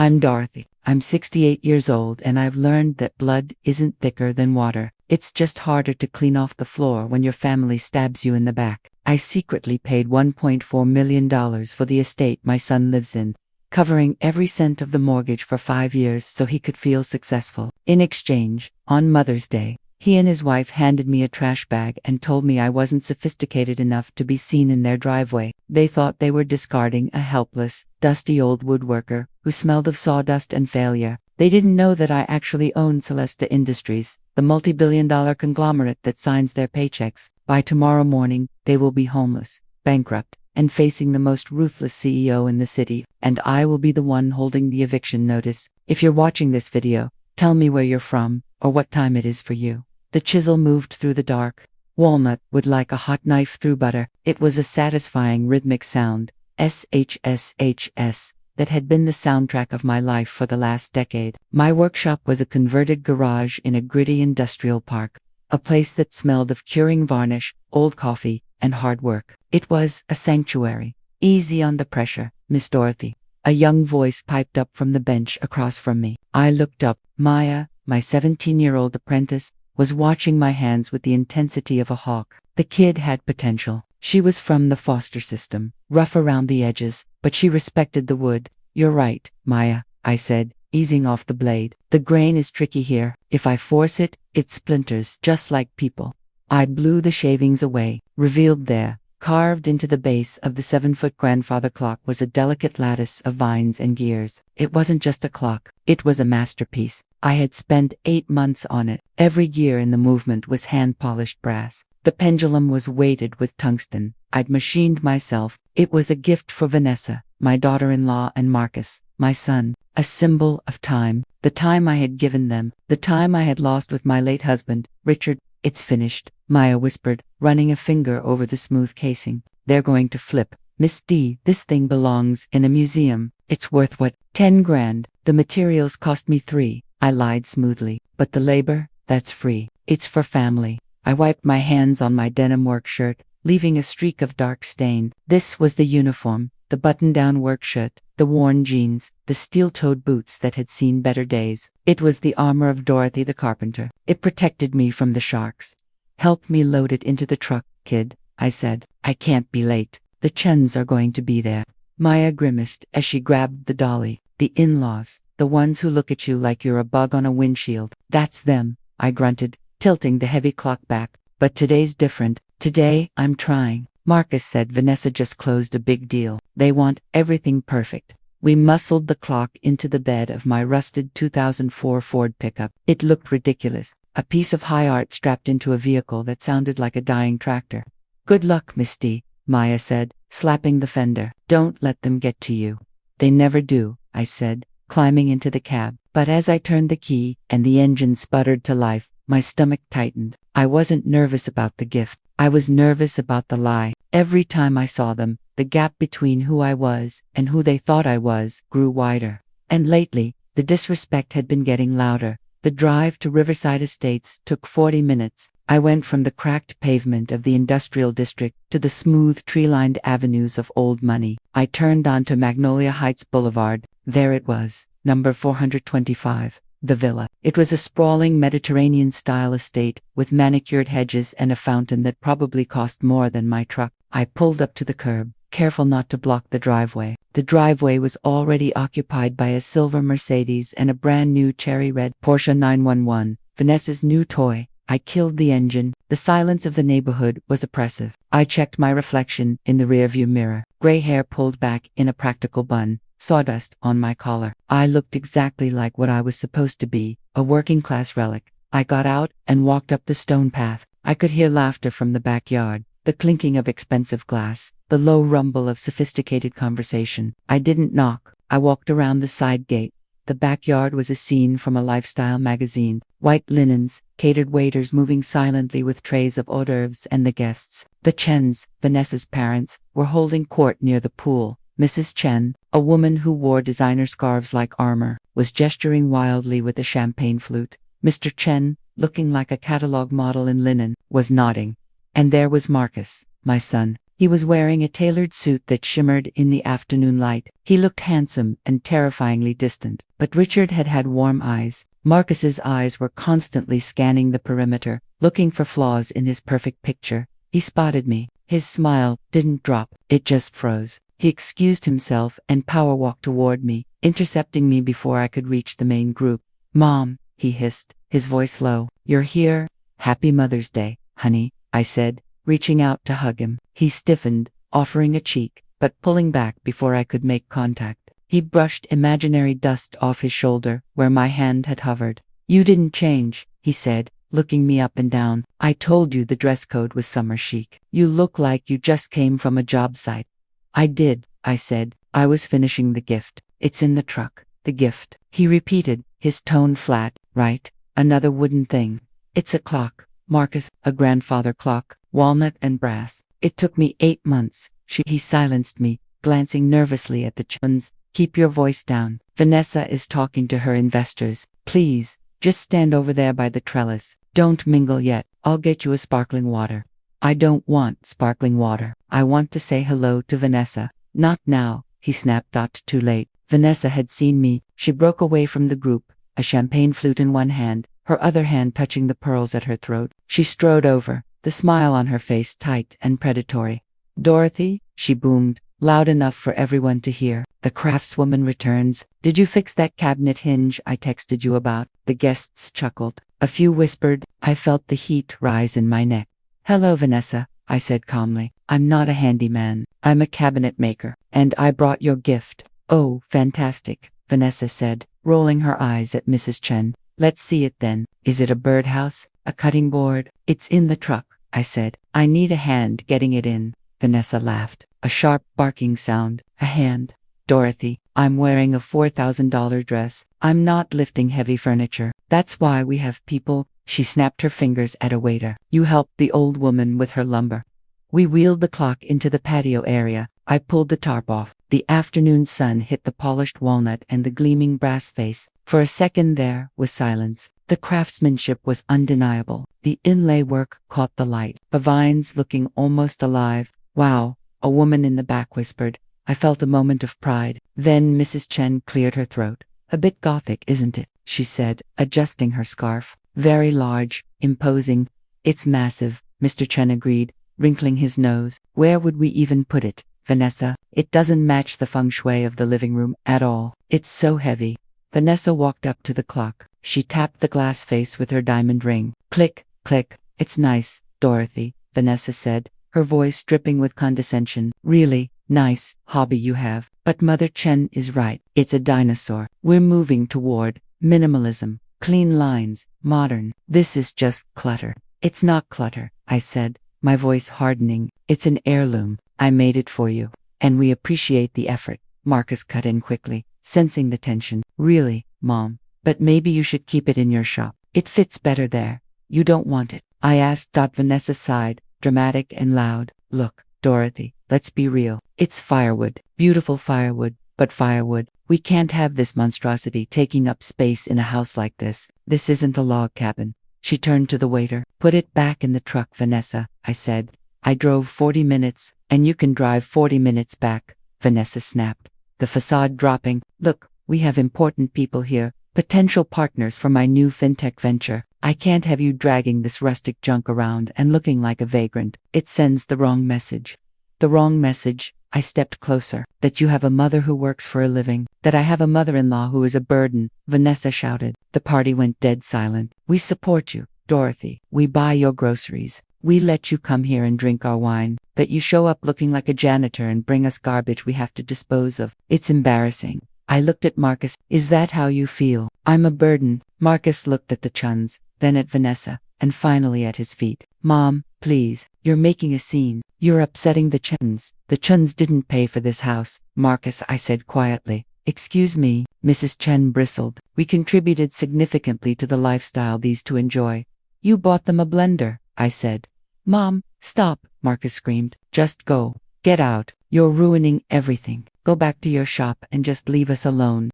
I'm Dorothy. I'm 68 years old and I've learned that blood isn't thicker than water. It's just harder to clean off the floor when your family stabs you in the back. I secretly paid $1.4 million for the estate my son lives in, covering every cent of the mortgage for 5 years so he could feel successful. In exchange, on Mother's Day, he and his wife handed me a trash bag and told me I wasn't sophisticated enough to be seen in their driveway. They thought they were discarding a helpless, dusty old woodworker who smelled of sawdust and failure. They didn't know that I actually own Celestia Industries, the multi-billion-dollar conglomerate that signs their paychecks. By tomorrow morning, they will be homeless, bankrupt, and facing the most ruthless CEO in the city, and I will be the one holding the eviction notice. If you're watching this video, tell me where you're from, or what time it is for you. The chisel moved through the dark walnut wood like a hot knife through butter. It was a satisfying rhythmic sound, SHSHS, that had been the soundtrack of my life for the last decade. My workshop was a converted garage in a gritty industrial park, a place that smelled of curing varnish, old coffee, and hard work. It was a sanctuary. Easy on the pressure, Miss Dorothy. A young voice piped up from the bench across from me. I looked up. Maya, my 17-year-old apprentice, was watching my hands with the intensity of a hawk. The kid had potential. She was from the foster system, rough around the edges, but she respected the wood. You're right, Maya, I said, easing off the blade. The grain is tricky here. If I force it, it splinters just like people. I blew the shavings away. Revealed there, carved into the base of the 7-foot grandfather clock, was a delicate lattice of vines and gears. It wasn't just a clock. It was a masterpiece. I had spent 8 months on it. Every gear in the movement was hand-polished brass. The pendulum was weighted with tungsten. I'd machined myself. It was a gift for Vanessa, my daughter-in-law, and Marcus, my son, a symbol of time, the time I had given them, the time I had lost with my late husband, Richard. It's finished, Maya whispered, running a finger over the smooth casing. They're going to flip. Miss D, this thing belongs in a museum. It's worth what? 10 grand. The materials cost me 3. I lied smoothly. But the labor, that's free. It's for family. I wiped my hands on my denim work shirt, leaving a streak of dark stain. This was the uniform, the button-down work shirt, the worn jeans, the steel-toed boots that had seen better days. It was the armor of Dorothy the carpenter. It protected me from the sharks. Help me load it into the truck, kid, I said. I can't be late. The Chens are going to be there. Maya grimaced as she grabbed the dolly. The in-laws, the ones who look at you like you're a bug on a windshield. That's them, I grunted, tilting the heavy clock back. But today's different. Today, I'm trying. Marcus said Vanessa just closed a big deal. They want everything perfect. We muscled the clock into the bed of my rusted 2004 Ford pickup. It looked ridiculous. A piece of high art strapped into a vehicle that sounded like a dying tractor. Good luck, Miss D, Maya said, slapping the fender. Don't let them get to you. They never do, I said, climbing into the cab. But as I turned the key and the engine sputtered to life, my stomach tightened. I wasn't nervous about the gift. I was nervous about the lie. Every time I saw them, the gap between who I was and who they thought I was grew wider. And lately, the disrespect had been getting louder. The drive to Riverside Estates took 40 minutes. I went from the cracked pavement of the industrial district to the smooth tree-lined avenues of old money. I turned onto Magnolia Heights Boulevard. There it was, number 425. The villa. It was a sprawling Mediterranean-style estate with manicured hedges and a fountain that probably cost more than my truck. I pulled up to the curb, careful not to block the driveway. The driveway was already occupied by a silver Mercedes and a brand-new cherry-red Porsche 911, Vanessa's new toy. I killed the engine. The silence of the neighborhood was oppressive. I checked my reflection in the rearview mirror. Gray hair pulled back in a practical bun. Sawdust on my collar. I looked exactly like what I was supposed to be, a working-class relic. I got out and walked up the stone path. I could hear laughter from the backyard, the clinking of expensive glass, the low rumble of sophisticated conversation. I didn't knock. I walked around the side gate. The backyard was a scene from a lifestyle magazine. White linens, catered waiters moving silently with trays of hors d'oeuvres, and the guests. The Chens, Vanessa's parents, were holding court near the pool. Mrs. Chen, a woman who wore designer scarves like armor, was gesturing wildly with a champagne flute. Mr. Chen, looking like a catalog model in linen, was nodding. And there was Marcus, my son. He was wearing a tailored suit that shimmered in the afternoon light. He looked handsome and terrifyingly distant. But Richard had warm eyes. Marcus's eyes were constantly scanning the perimeter, looking for flaws in his perfect picture. He spotted me. His smile didn't drop, it just froze. He excused himself and power walked toward me, intercepting me before I could reach the main group. "Mom," he hissed, his voice low. "You're here? Happy Mother's Day, honey," I said, reaching out to hug him. He stiffened, offering a cheek, but pulling back before I could make contact. He brushed imaginary dust off his shoulder, where my hand had hovered. "You didn't change," he said, looking me up and down. "I told you the dress code was summer chic. You look like you just came from a job site." "I did," I said. "I was finishing the gift. It's in the truck." "The gift," he repeated, his tone flat. "Right. Another wooden thing." "It's a clock, Marcus, a grandfather clock, walnut and brass. It took me 8 months." He silenced me, glancing nervously at the chuns. "Keep your voice down. Vanessa is talking to her investors. Please, just stand over there by the trellis. Don't mingle yet. I'll get you a sparkling water." "I don't want sparkling water. I want to say hello to Vanessa." "Not now," he snapped out. Too late. Vanessa had seen me. She broke away from the group, a champagne flute in one hand, her other hand touching the pearls at her throat. She strode over, the smile on her face tight and predatory. "Dorothy," she boomed, loud enough for everyone to hear, "the craftswoman returns. Did you fix that cabinet hinge I texted you about?" The guests chuckled. A few whispered. I felt the heat rise in my neck. "Hello, Vanessa," I said calmly. "I'm not a handyman. I'm a cabinet maker. And I brought your gift." "Oh, fantastic," Vanessa said, rolling her eyes at Mrs. Chen. "Let's see it then. Is it a birdhouse? A cutting board?" "It's in the truck," I said. "I need a hand getting it in." Vanessa laughed. A sharp barking sound. "A hand? Dorothy, I'm wearing a $4,000 dress. I'm not lifting heavy furniture. That's why we have people." She snapped her fingers at a waiter. "You helped the old woman with her lumber." We wheeled the clock into the patio area. I pulled the tarp off. The afternoon sun hit the polished walnut and the gleaming brass face. For a second there was silence. The craftsmanship was undeniable. The inlay work caught the light, the vines looking almost alive. "Wow," a woman in the back whispered. I felt a moment of pride. Then Mrs. Chen cleared her throat. "A bit gothic, isn't it?" she said, adjusting her scarf. "Very large, imposing." "It's massive," Mr. Chen agreed, wrinkling his nose. "Where would we even put it, Vanessa? It doesn't match the feng shui of the living room at all. It's so heavy." Vanessa walked up to the clock. She tapped the glass face with her diamond ring. "Click, click." "It's nice, Dorothy," Vanessa said, her voice dripping with condescension. "Really nice hobby you have. But Mother Chen is right. It's a dinosaur. We're moving toward minimalism, clean lines, modern. This is just clutter." "It's not clutter," I said, my voice hardening. "It's an heirloom. I made it for you. And we appreciate the effort." Marcus cut in quickly, sensing the tension. "Really, Mom? But maybe you should keep it in your shop. It fits better there." "You don't want it?" I asked. Vanessa sighed, dramatic and loud. "Look, Dorothy, let's be real. It's firewood, beautiful firewood, but firewood. We can't have this monstrosity taking up space in a house like this. This isn't a log cabin." She turned to the waiter. "Put it back in the truck, Vanessa," I said. "I drove 40 minutes, and you can drive 40 minutes back," Vanessa snapped, the facade dropping. "Look, we have important people here, potential partners for my new fintech venture. I can't have you dragging this rustic junk around and looking like a vagrant. It sends the wrong message." "The wrong message?" I stepped closer. "That you have a mother who works for a living. That I have a mother-in-law who is a burden," Vanessa shouted. The party went dead silent. "We support you, Dorothy. We buy your groceries. We let you come here and drink our wine. But you show up looking like a janitor and bring us garbage we have to dispose of. It's embarrassing." I looked at Marcus. "Is that how you feel? I'm a burden?" Marcus looked at the Chuns, then at Vanessa, and finally at his feet. "Mom, please, you're making a scene. You're upsetting the Chuns. The Chuns didn't pay for this house." "Marcus," I said quietly. "Excuse me," Mrs. Chen bristled. "We contributed significantly to the lifestyle these two enjoy." "You bought them a blender," I said. "Mom, stop," Marcus screamed. "Just go. Get out. You're ruining everything. Go back to your shop and just leave us alone."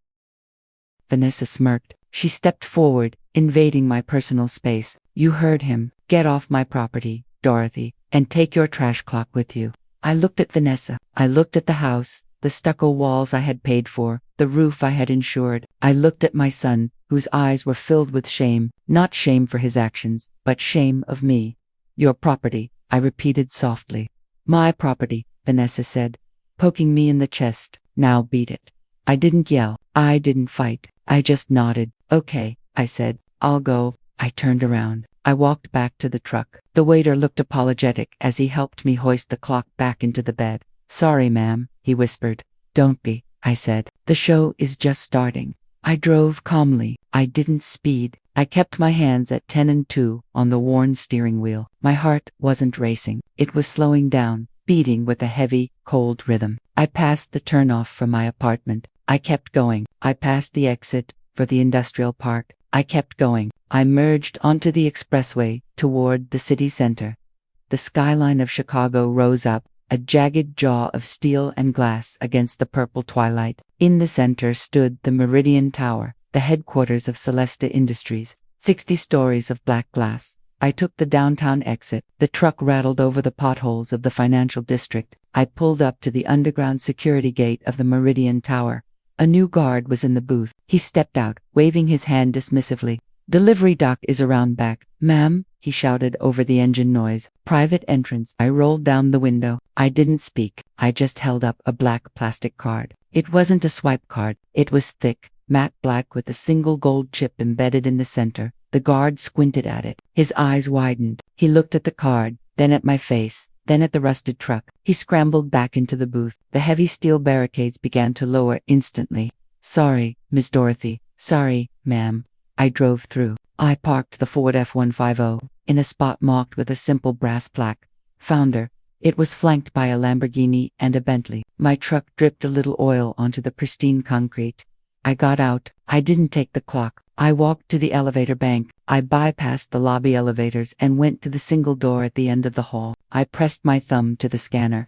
Vanessa smirked. She stepped forward, invading my personal space. "You heard him. Get off my property, Dorothy, and take your trash clock with you." I looked at Vanessa. I looked at the house, the stucco walls I had paid for, the roof I had insured. I looked at my son, whose eyes were filled with shame, not shame for his actions, but shame of me. Your property, I repeated softly. My property, Vanessa said, poking me in the chest. Now beat it. I didn't yell. I didn't fight. I just nodded. Okay, I said. I'll go. I turned around. I walked back to the truck. The waiter looked apologetic as he helped me hoist the clock back into the bed. Sorry, ma'am, he whispered. Don't be, I said. The show is just starting. I drove calmly. I didn't speed. I kept my hands at 10 and 2 on the worn steering wheel. My heart wasn't racing. It was slowing down, beating with a heavy, cold rhythm. I passed the turnoff from my apartment. I kept going. I passed the exit for the industrial park. I kept going. I merged onto the expressway toward the city center. The skyline of Chicago rose up, a jagged jaw of steel and glass against the purple twilight. In the center stood the Meridian Tower, the headquarters of Celestia Industries, 60 stories of black glass. I took the downtown exit. The truck rattled over the potholes of the financial district. I pulled up to the underground security gate of the Meridian Tower. A new guard was in the booth. He stepped out, waving his hand dismissively. Delivery dock is around back. Ma'am, he shouted over the engine noise. Private entrance. I rolled down the window. I didn't speak. I just held up a black plastic card. It wasn't a swipe card. It was thick, matte black with a single gold chip embedded in the center. The guard squinted at it. His eyes widened. He looked at the card, then at my face, then at the rusted truck. He scrambled back into the booth. The heavy steel barricades began to lower instantly. Sorry, Miss Dorothy. Sorry, ma'am. I drove through. I parked the Ford F-150 in a spot marked with a simple brass plaque. Founder. It was flanked by a Lamborghini and a Bentley. My truck dripped a little oil onto the pristine concrete. I got out. I didn't take the clock. I walked to the elevator bank. I bypassed the lobby elevators and went to the single door at the end of the hall. I pressed my thumb to the scanner.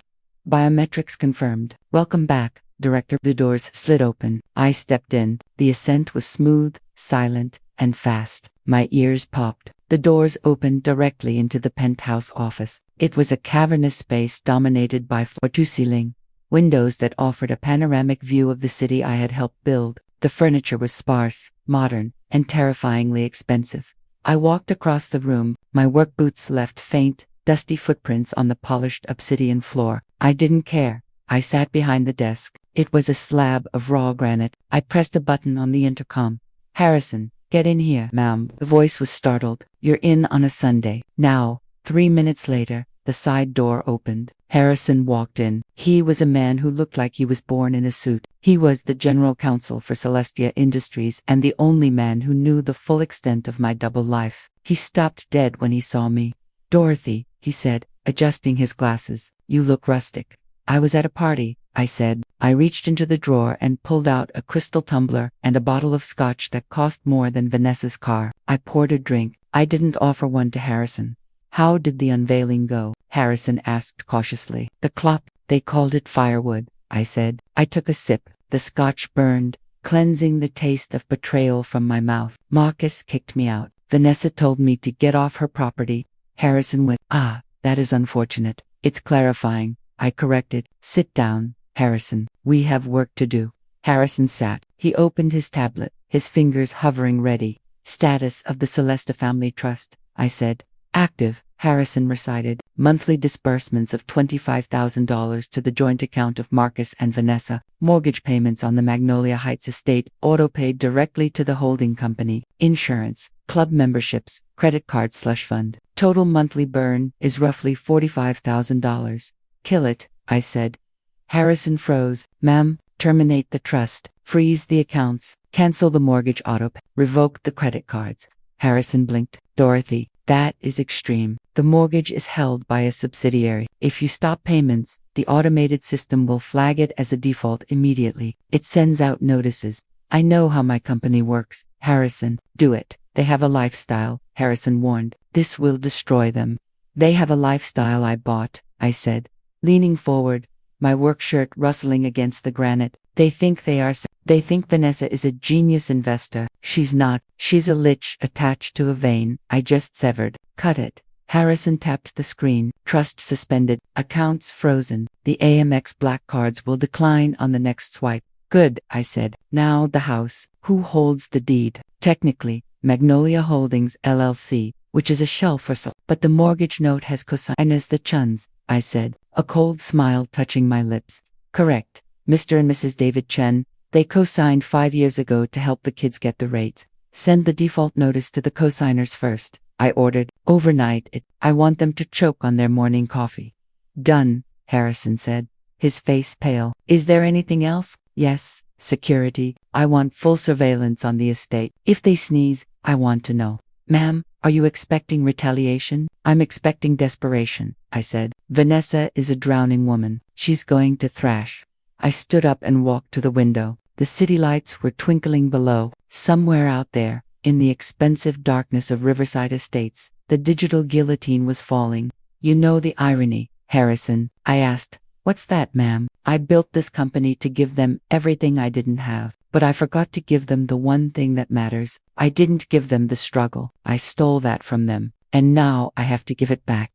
Biometrics confirmed. Welcome back, Director. The doors slid open. I stepped in. The ascent was smooth, silent, and fast. My ears popped. The doors opened directly into the penthouse office. It was a cavernous space dominated by floor-to-ceiling windows that offered a panoramic view of the city I had helped build. The furniture was sparse, modern, and terrifyingly expensive. I walked across the room. My work boots left faint, dusty footprints on the polished obsidian floor. I didn't care. I sat behind the desk. It was a slab of raw granite. I pressed a button on the intercom. Harrison, get in here, ma'am. The voice was startled. You're in on a Sunday. Now. 3 minutes later, the side door opened. Harrison walked in. He was a man who looked like he was born in a suit. He was the general counsel for Celestia Industries and the only man who knew the full extent of my double life. He stopped dead when he saw me. Dorothy, he said, adjusting his glasses. You look rustic. I was at a party, I said. I reached into the drawer and pulled out a crystal tumbler and a bottle of scotch that cost more than Vanessa's car. I poured a drink. I didn't offer one to Harrison. How did the unveiling go? Harrison asked cautiously. The clop, they called it Firewood, I said. I took a sip. The scotch burned, cleansing the taste of betrayal from my mouth. Marcus kicked me out. Vanessa told me to get off her property. Harrison went, that is unfortunate. It's clarifying. I corrected. Sit down, Harrison. We have work to do. Harrison sat. He opened his tablet, his fingers hovering ready. Status of the Celestia Family Trust, I said. Active, Harrison recited. Monthly disbursements of $25,000 to the joint account of Marcus and Vanessa. Mortgage payments on the Magnolia Heights estate, auto-paid directly to the holding company. Insurance, club memberships, credit card slush fund. Total monthly burn is roughly $45,000. Kill it, I said. Harrison froze. Ma'am, terminate the trust, freeze the accounts, cancel the mortgage auto-pay, revoke the credit cards. Harrison blinked. Dorothy, that is extreme. The mortgage is held by a subsidiary. If you stop payments, the automated system will flag it as a default immediately. It sends out notices. I know how my company works. Harrison, do it. They have a lifestyle, Harrison warned. This will destroy them. They have a lifestyle I bought, I said, leaning forward, my work shirt rustling against the granite. They think Vanessa is a genius investor. She's not. She's a lich attached to a vein I just severed. Cut it. Harrison tapped the screen. Trust suspended. Accounts frozen. The AMX black cards will decline on the next swipe. Good, I said. Now the house. Who holds the deed? Technically, Magnolia Holdings LLC, which is a shell for sale. But the mortgage note has cosigned as the Chuns, I said, a cold smile touching my lips. Correct, Mr. and Mrs. David Chen. They co-signed 5 years ago to help the kids get the rates. Send the default notice to the co-signers first, I ordered. Overnight it. I want them to choke on their morning coffee. Done, Harrison said, his face pale. Is there anything else? Yes, security. I want full surveillance on the estate. If they sneeze, I want to know. Ma'am, are you expecting retaliation? I'm expecting desperation, I said. Vanessa is a drowning woman. She's going to thrash. I stood up and walked to the window. The city lights were twinkling below. Somewhere out there, in the expensive darkness of Riverside Estates, the digital guillotine was falling. You know the irony, Harrison, I asked. What's that, ma'am? I built this company to give them everything I didn't have, but I forgot to give them the one thing that matters. I didn't give them the struggle. I stole that from them, and now I have to give it back.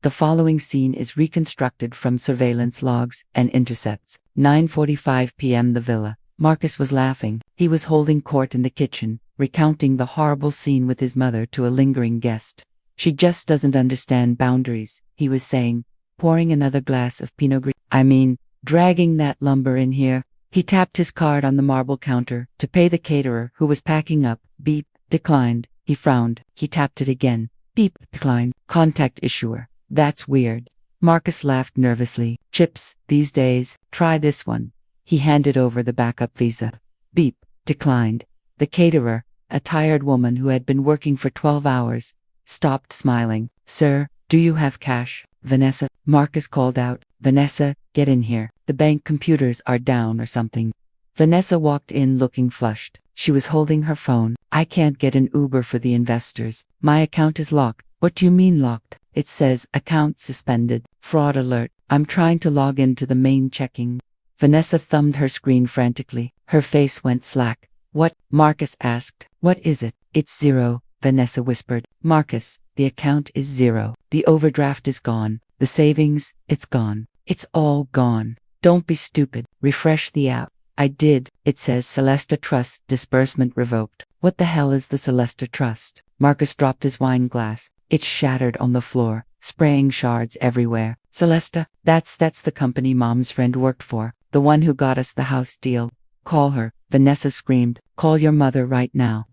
The following scene is reconstructed from surveillance logs and intercepts. 9:45 p.m. The villa. Marcus was laughing. He was holding court in the kitchen, recounting the horrible scene with his mother to a lingering guest. She just doesn't understand boundaries, he was saying, pouring another glass of Pinot Gris. I mean, dragging that lumber in here. He tapped his card on the marble counter to pay the caterer who was packing up. Beep, declined. He frowned. He tapped it again. Beep, declined. Contact issuer. That's weird. Marcus laughed nervously. Chips, these days. Try this one. He handed over the backup visa. Beep, declined. The caterer, a tired woman who had been working for 12 hours, stopped smiling. Sir, do you have cash? Vanessa, Marcus called out. Vanessa, get in here. The bank computers are down or something. Vanessa walked in looking flushed. She was holding her phone. I can't get an Uber for the investors. My account is locked. What do you mean locked? It says account suspended. Fraud alert. I'm trying to log into the main checking. Vanessa thumbed her screen frantically. Her face went slack. What? Marcus asked. What is it? It's zero, Vanessa whispered. Marcus, the account is zero. The overdraft is gone. The savings, it's gone. It's all gone. Don't be stupid. Refresh the app. I did. It says Celestia Trust disbursement revoked. What the hell is the Celestia Trust? Marcus dropped his wine glass. It shattered on the floor, spraying shards everywhere. Celestia, that's the company Mom's friend worked for. The one who got us the house deal. Call her, Vanessa screamed. Call your mother right now.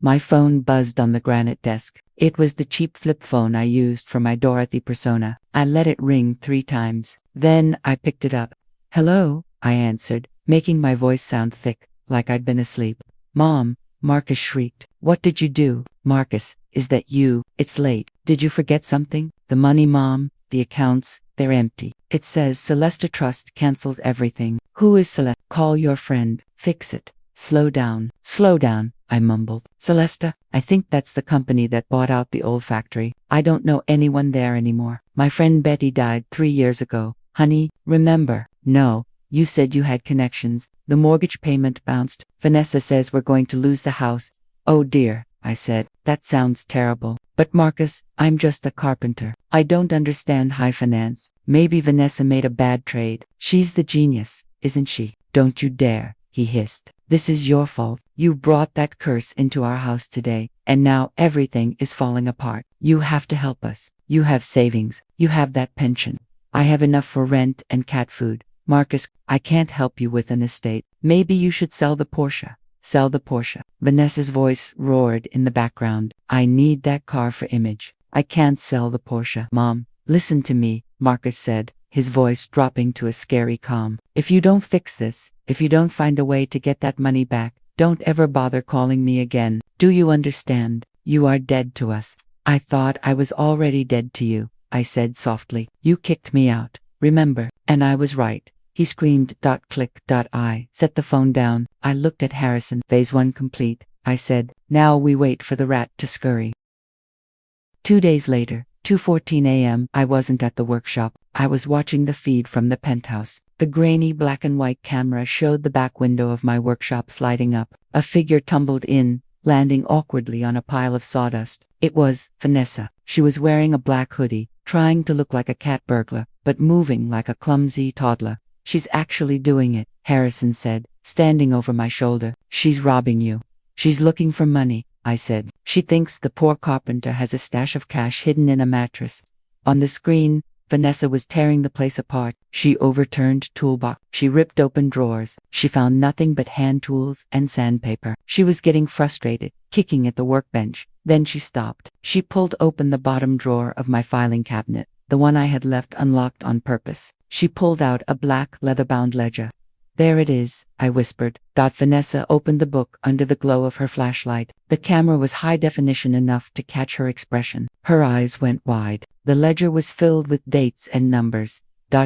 My phone buzzed on the granite desk. It was the cheap flip phone I used for my Dorothy persona. I let it ring 3 times. Then I picked it up. Hello, I answered, making my voice sound thick, like I'd been asleep. Mom, Marcus shrieked. What did you do? Marcus, is that you? It's late. Did you forget something? The money, Mom, the accounts, they're empty. It says Celestia Trust canceled everything. Who is Celestia? Call your friend. Fix it. Slow down, I mumbled. Celestia, I think that's the company that bought out the old factory. I don't know anyone there anymore. My friend Betty died 3 years ago. Honey, remember? No, you said you had connections. The mortgage payment bounced. Vanessa says we're going to lose the house. Oh dear, I said. That sounds terrible. But Marcus, I'm just a carpenter. I don't understand high finance. Maybe Vanessa made a bad trade. She's the genius, isn't she? Don't you dare, he hissed. This is your fault. You brought that curse into our house today, and now everything is falling apart. You have to help us. You have savings. You have that pension. I have enough for rent and cat food. Marcus, I can't help you with an estate. Maybe you should sell the Porsche. Sell the Porsche. Vanessa's voice roared in the background. I need that car for image. I can't sell the Porsche. Mom, listen to me, Marcus said, his voice dropping to a scary calm. If you don't fix this, if you don't find a way to get that money back, don't ever bother calling me again. Do you understand? You are dead to us. I thought I was already dead to you, I said softly. You kicked me out, remember? And I was right. He screamed. Click. I set the phone down. I looked at Harrison. Phase 1 complete, I said. Now we wait for the rat to scurry. 2 days later, 2:14 a.m. I wasn't at the workshop. I was watching the feed from the penthouse. The grainy black and white camera showed the back window of my workshop sliding up. A figure tumbled in, landing awkwardly on a pile of sawdust. It was Vanessa. She was wearing a black hoodie, trying to look like a cat burglar, but moving like a clumsy toddler. She's actually doing it, Harrison said, standing over my shoulder. She's robbing you. She's looking for money, I said. She thinks the poor carpenter has a stash of cash hidden in a mattress. On the screen, Vanessa was tearing the place apart. She overturned toolbox. She ripped open drawers. She found nothing but hand tools and sandpaper. She was getting frustrated, kicking at the workbench. Then she stopped. She pulled open the bottom drawer of my filing cabinet, the one I had left unlocked on purpose. She pulled out a black leather-bound ledger. There it is, I whispered. Vanessa opened the book under the glow of her flashlight. The camera was high definition enough to catch her expression. Her eyes went wide. The ledger was filled with dates and numbers.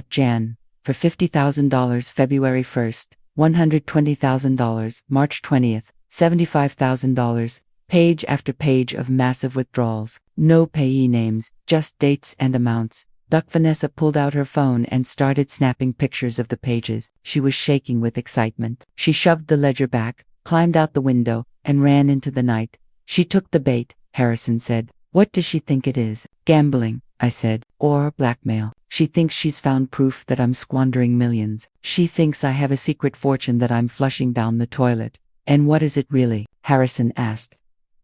Jan. For $50,000 February 1st, $120,000 March 20th, $75,000. Page after page of massive withdrawals. No payee names, just dates and amounts. Vanessa pulled out her phone and started snapping pictures of the pages. She was shaking with excitement. She shoved the ledger back, climbed out the window, and ran into the night. She took the bait, Harrison said. What does she think it is? Gambling, I said. Or blackmail. She thinks she's found proof that I'm squandering millions. She thinks I have a secret fortune that I'm flushing down the toilet. And what is it really? Harrison asked.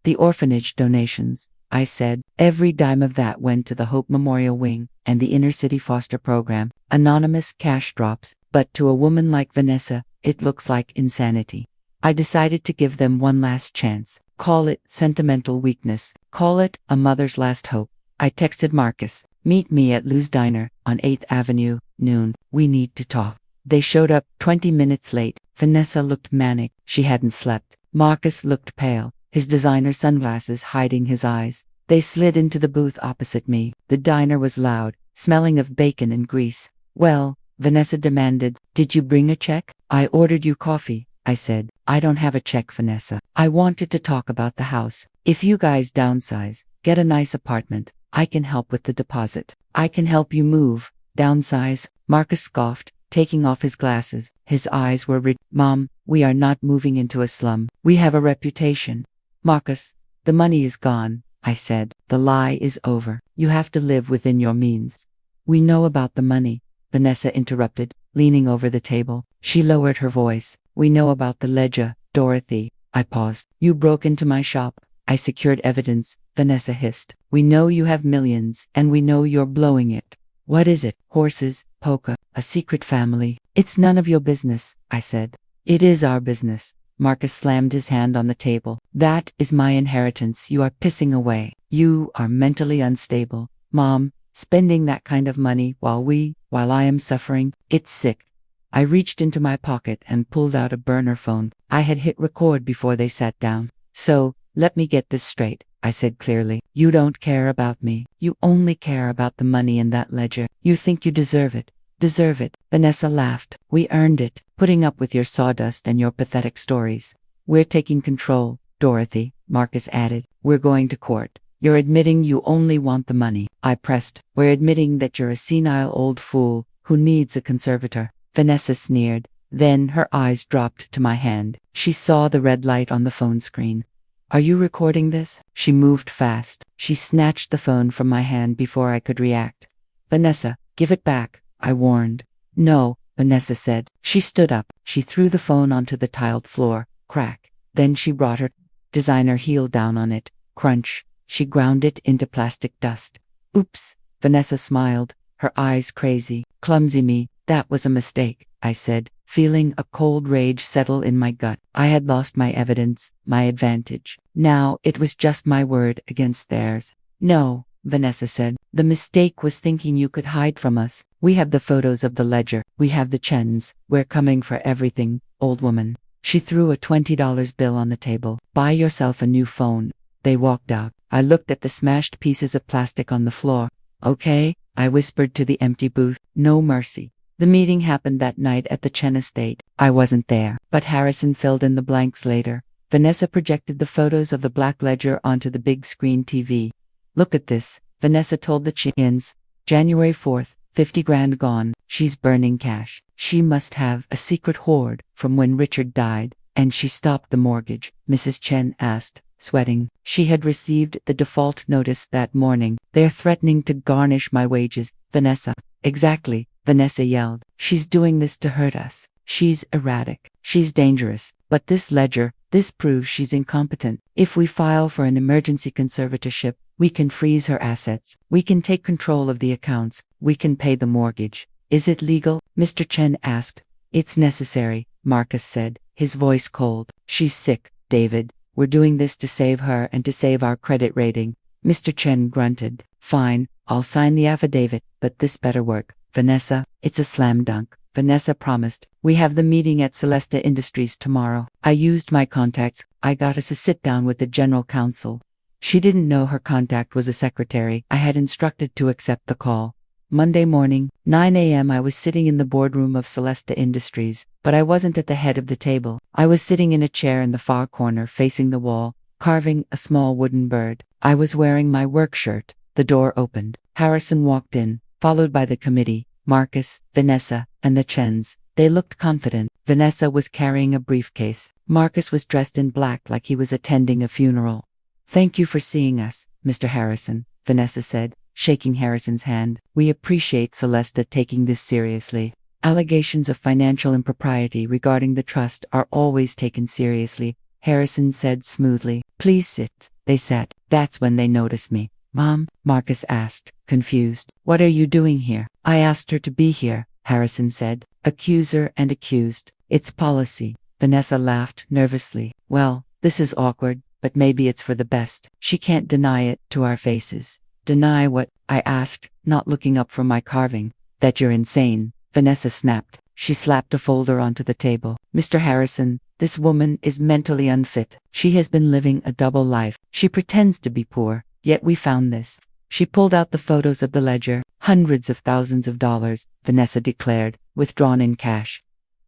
The orphanage donations, I said. Every dime of that went to the Hope Memorial Wing and the Inner City Foster Program. Anonymous cash drops, but to a woman like Vanessa, it looks like insanity. I decided to give them one last chance. Call it sentimental weakness. Call it a mother's last hope. I texted Marcus. Meet me at Lou's Diner on 8th Avenue, noon. We need to talk. They showed up 20 minutes late. Vanessa looked manic. She hadn't slept. Marcus looked pale, his designer sunglasses hiding his eyes. They slid into the booth opposite me. The diner was loud, smelling of bacon and grease. Well, Vanessa demanded, did you bring a check? I ordered you coffee, I said. I don't have a check, Vanessa. I wanted to talk about the house. If you guys downsize, get a nice apartment, I can help with the deposit. I can help you move. Downsize? Marcus scoffed, taking off his glasses. His eyes were red. Mom, we are not moving into a slum. We have a reputation. Marcus, the money is gone, I said. The lie is over. You have to live within your means. We know about the money, Vanessa interrupted, leaning over the table. She lowered her voice. We know about the ledger, Dorothy. I paused. You broke into my shop. I secured evidence, Vanessa hissed. We know you have millions, and we know you're blowing it. What is it? Horses, poker, a secret family. It's none of your business, I said. It is our business. Marcus slammed his hand on the table. That is my inheritance you are pissing away. You are mentally unstable. Mom, spending that kind of money while I am suffering, it's sick. I reached into my pocket and pulled out a burner phone. I had hit record before they sat down. So, let me get this straight, I said clearly. You don't care about me. You only care about the money in that ledger. You think you deserve it. Deserve it. Vanessa laughed. We earned it, putting up with your sawdust and your pathetic stories. We're taking control, Dorothy, Marcus added. We're going to court. You're admitting you only want the money. I pressed. We're admitting that you're a senile old fool who needs a conservator. Vanessa sneered. Then her eyes dropped to my hand. She saw the red light on the phone screen. Are you recording this? She moved fast. She snatched the phone from my hand before I could react. Vanessa, give it back, I warned. No, Vanessa said. She stood up. She threw the phone onto the tiled floor. Crack. Then she brought her designer heel down on it. Crunch. She ground it into plastic dust. Oops. Vanessa smiled, her eyes crazy. Clumsy me. That was a mistake, I said, feeling a cold rage settle in my gut. I had lost my evidence, my advantage. Now it was just my word against theirs. No, Vanessa said. The mistake was thinking you could hide from us. We have the photos of the ledger. We have the chens. We're coming for everything, old woman. She threw a $20 bill on the table. Buy yourself a new phone. They walked out. I looked at the smashed pieces of plastic on the floor. Okay, I whispered to the empty booth. No mercy. The meeting happened that night at the Chen estate. I wasn't there, but Harrison filled in the blanks later. Vanessa projected the photos of the black ledger onto the big screen TV. Look at this, Vanessa told the Chiens. January 4th, 50 grand gone. She's burning cash. She must have a secret hoard from when Richard died. And she stopped the mortgage? Mrs. Chen asked, sweating. She had received the default notice that morning. They're threatening to garnish my wages, Vanessa. Exactly, Vanessa yelled. She's doing this to hurt us. She's erratic. She's dangerous. But this ledger, this proves she's incompetent. If we file for an emergency conservatorship, we can freeze her assets. We can take control of the accounts. We can pay the mortgage. Is it legal? Mr. Chen asked. It's necessary, Marcus said, his voice cold. She's sick, David. We're doing this to save her and to save our credit rating. Mr. Chen grunted. Fine, I'll sign the affidavit, but this better work. Vanessa, it's a slam dunk. Vanessa promised. We have the meeting at Celestia Industries tomorrow. I used my contacts. I got us a sit down with the general counsel. She didn't know her contact was a secretary. I had instructed to accept the call. Monday morning, 9 a.m. I was sitting in the boardroom of Celestia Industries, but I wasn't at the head of the table. I was sitting in a chair in the far corner facing the wall, carving a small wooden bird. I was wearing my work shirt. The door opened. Harrison walked in, followed by the committee, Marcus, Vanessa, and the Chens. They looked confident. Vanessa was carrying a briefcase. Marcus was dressed in black like he was attending a funeral. Thank you for seeing us, Mr. Harrison, Vanessa said, shaking Harrison's hand. We appreciate Celestia taking this seriously. Allegations of financial impropriety regarding the trust are always taken seriously, Harrison said smoothly. Please sit. They sat. That's when they noticed me. Mom? Marcus asked, confused. What are you doing here? I asked her to be here, Harrison said. Accuser and accused. It's policy. Vanessa laughed nervously. Well, this is awkward, but maybe it's for the best. She can't deny it to our faces. Deny what? I asked, not looking up from my carving. That you're insane, Vanessa snapped. She slapped a folder onto the table. Mr. Harrison, this woman is mentally unfit. She has been living a double life. She pretends to be poor, yet we found this. She pulled out the photos of the ledger, hundreds of thousands of dollars, Vanessa declared, withdrawn in cash,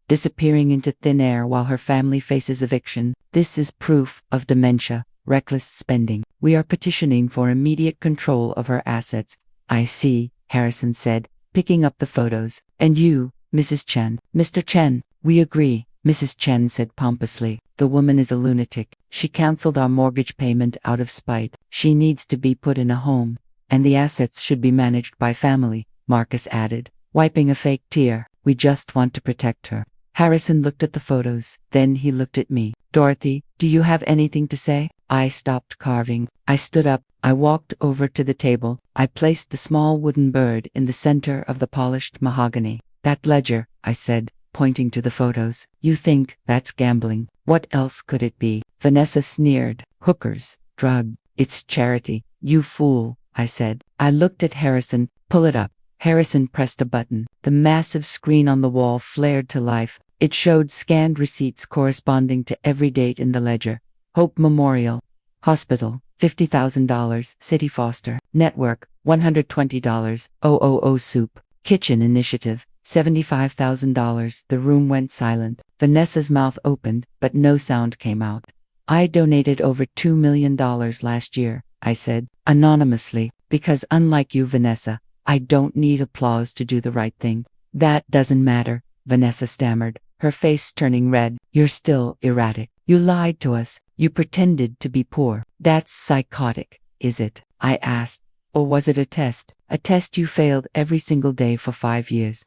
disappearing into thin air while her family faces eviction. This is proof of dementia, reckless spending. We are petitioning for immediate control of her assets. I see, Harrison said, picking up the photos. And you, Mrs. Chen. Mr. Chen, we agree, Mrs. Chen said pompously. The woman is a lunatic. She canceled our mortgage payment out of spite. She needs to be put in a home. And the assets should be managed by family, Marcus added, wiping a fake tear. We just want to protect her. Harrison looked at the photos. Then he looked at me. Dorothy, do you have anything to say? I stopped carving. I stood up. I walked over to the table. I placed the small wooden bird in the center of the polished mahogany. That ledger, I said, pointing to the photos. You think that's gambling? What else could it be? Vanessa sneered. Hookers, drug. It's charity. You fool, I said. I looked at Harrison. Pull it up. Harrison pressed a button. The massive screen on the wall flared to life. It showed scanned receipts corresponding to every date in the ledger. Hope Memorial Hospital, $50,000. City Foster Network, $120. Soup Kitchen Initiative, $75,000. The room went silent. Vanessa's mouth opened, but no sound came out. I donated over $2 million last year, I said, anonymously, because unlike you, Vanessa, I don't need applause to do the right thing. That doesn't matter, Vanessa stammered, her face turning red. You're still erratic. You lied to us. You pretended to be poor. That's psychotic, is it? I asked. Or was it a test? A test you failed every single day for 5 years.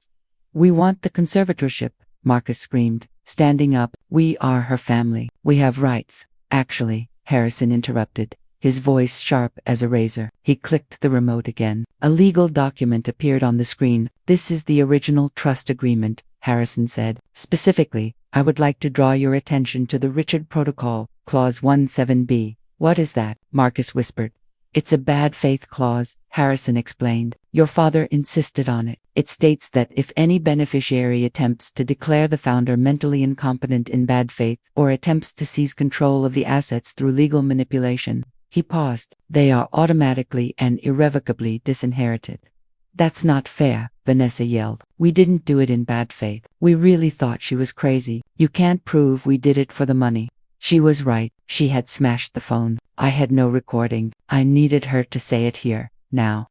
We want the conservatorship, Marcus screamed, standing up. We are her family. We have rights. Actually, Harrison interrupted, his voice sharp as a razor. He clicked the remote again. A legal document appeared on the screen. This is the original trust agreement, Harrison said. Specifically, I would like to draw your attention to the Richard Protocol, Clause 17b. What is that? Marcus whispered. It's a bad faith clause, Harrison explained. Your father insisted on it. It states that if any beneficiary attempts to declare the founder mentally incompetent in bad faith or attempts to seize control of the assets through legal manipulation, he paused, they are automatically and irrevocably disinherited. That's not fair, Vanessa yelled. We didn't do it in bad faith. We really thought she was crazy. You can't prove we did it for the money. She was right. She had smashed the phone. I had no recording. I needed her to say it here, now.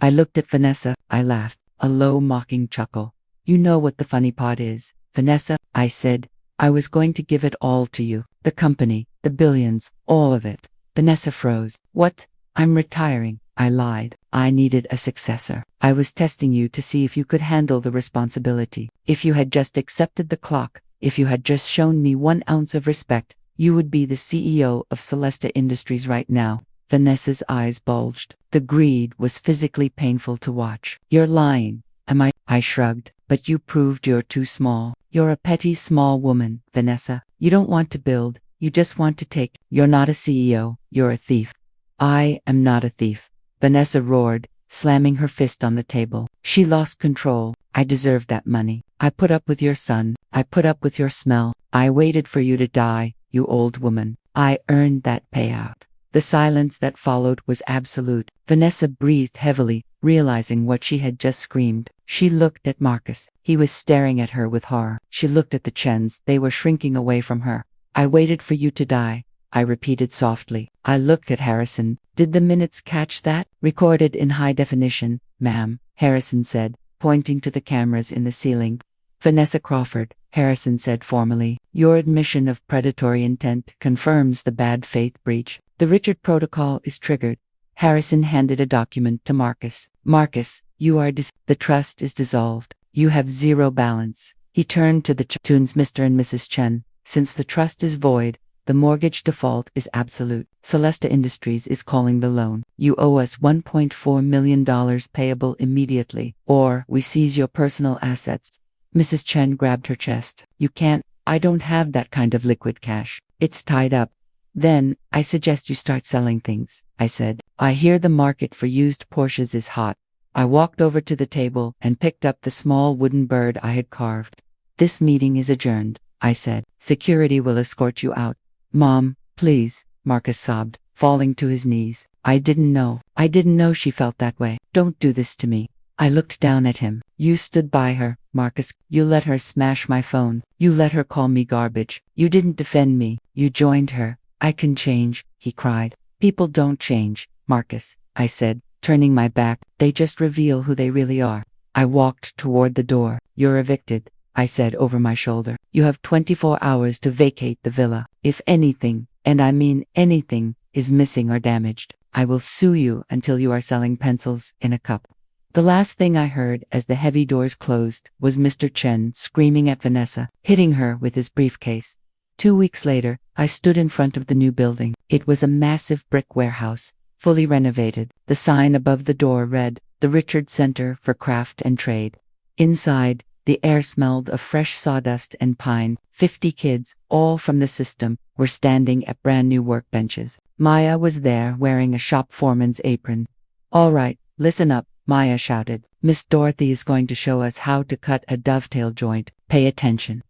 I looked at Vanessa. I laughed, a low mocking chuckle. You know what the funny part is, Vanessa, I said. I was going to give it all to you. The company, the billions, all of it. Vanessa froze. What? I'm retiring. I lied. I needed a successor. I was testing you to see if you could handle the responsibility. If you had just accepted the clock, if you had just shown me 1 ounce of respect, you would be the CEO of Celestia Industries right now. Vanessa's eyes bulged. The greed was physically painful to watch. You're lying. Am I? I shrugged. But you proved you're too small. You're a petty small woman, Vanessa. You don't want to build. You just want to take. You're not a CEO. You're a thief. I am not a thief. Vanessa roared, slamming her fist on the table. She lost control. I deserved that money. I put up with your son. I put up with your smell. I waited for you to die, you old woman. I earned that payout. The silence that followed was absolute. Vanessa breathed heavily, realizing what she had just screamed. She looked at Marcus. He was staring at her with horror. She looked at the Chens. They were shrinking away from her. I waited for you to die, I repeated softly. I looked at Harrison. Did the minutes catch that? Recorded in high definition, ma'am, Harrison said, pointing to the cameras in the ceiling. Vanessa Crawford, Harrison said formally, your admission of predatory intent confirms the bad faith breach. The Richard Protocol is triggered. Harrison handed a document to Marcus. Marcus, you are the trust is dissolved. You have zero balance. He turned to the Tunes Mr. and Mrs. Chen. Since the trust is void, the mortgage default is absolute. Celestia Industries is calling the loan. You owe us $1.4 million payable immediately, or we seize your personal assets. Mrs. Chen grabbed her chest. You can't. I don't have that kind of liquid cash. It's tied up. Then, I suggest you start selling things, I said. I hear the market for used Porsches is hot. I walked over to the table and picked up the small wooden bird I had carved. This meeting is adjourned, I said. Security will escort you out. Mom, please, Marcus sobbed, falling to his knees. I didn't know she felt that way. Don't do this to me. I looked down at him. You stood by her, Marcus. You let her smash my phone. You let her call me garbage. You didn't defend me. You joined her. I can change, he cried. People don't change, Marcus, I said, turning my back. They just reveal who they really are. I walked toward the door. You're evicted, I said over my shoulder. You have 24 hours to vacate the villa. If anything, and I mean anything, is missing or damaged, I will sue you until you are selling pencils in a cup. The last thing I heard as the heavy doors closed was Mr. Chen screaming at Vanessa, hitting her with his briefcase. 2 weeks later, I stood in front of the new building. It was a massive brick warehouse, fully renovated. The sign above the door read, The Richard Center for Craft and Trade. Inside, the air smelled of fresh sawdust and pine. 50 kids, all from the system, were standing at brand new workbenches. Maya was there wearing a shop foreman's apron. All right, listen up, Maya shouted. Miss Dorothy is going to show us how to cut a dovetail joint. Pay attention.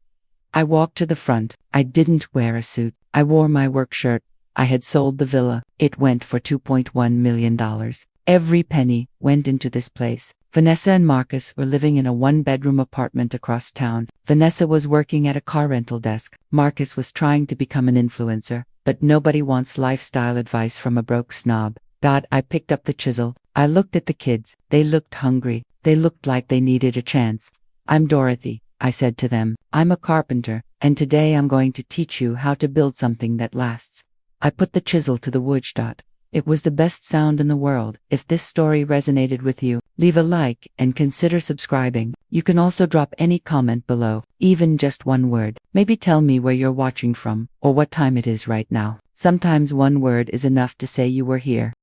I walked to the front. I didn't wear a suit. I wore my work shirt. I had sold the villa. It went for $2.1 million. Every penny went into this place. Vanessa and Marcus were living in a 1-bedroom apartment across town. Vanessa was working at a car rental desk. Marcus was trying to become an influencer, but nobody wants lifestyle advice from a broke snob. I picked up the chisel. I looked at the kids. They looked hungry. They looked like they needed a chance. I'm Dorothy, I said to them. I'm a carpenter, and today I'm going to teach you how to build something that lasts. I put the chisel to the wood. It was the best sound in the world. If this story resonated with you, leave a like and consider subscribing. You can also drop any comment below, even just one word. Maybe tell me where you're watching from, or what time it is right now. Sometimes one word is enough to say you were here.